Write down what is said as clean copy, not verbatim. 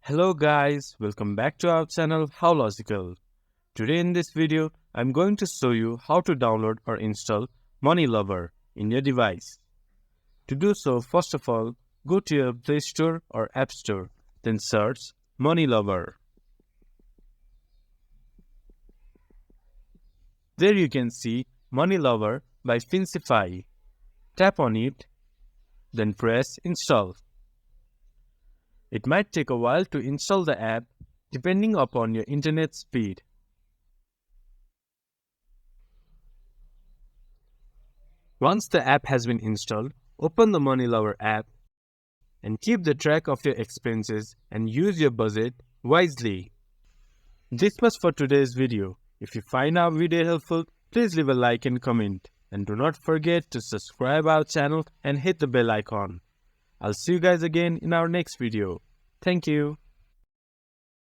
Hello guys, welcome back to our channel How Logical. Today in this video, I'm going to show you how to download or install Money Lover in your device. To do so, first of all, go to your Play Store or App Store, then search Money Lover. There you can see Money Lover by Fincify. Tap on it, then press Install. It might take a while to install the app depending upon your internet speed. Once the app has been installed, open the Money Lover app and keep the track of your expenses and use your budget wisely. This was for today's video. If you find our video helpful, please leave a like and comment. And do not forget to subscribe our channel and hit the bell icon. I'll see you guys again in our next video. Thank you.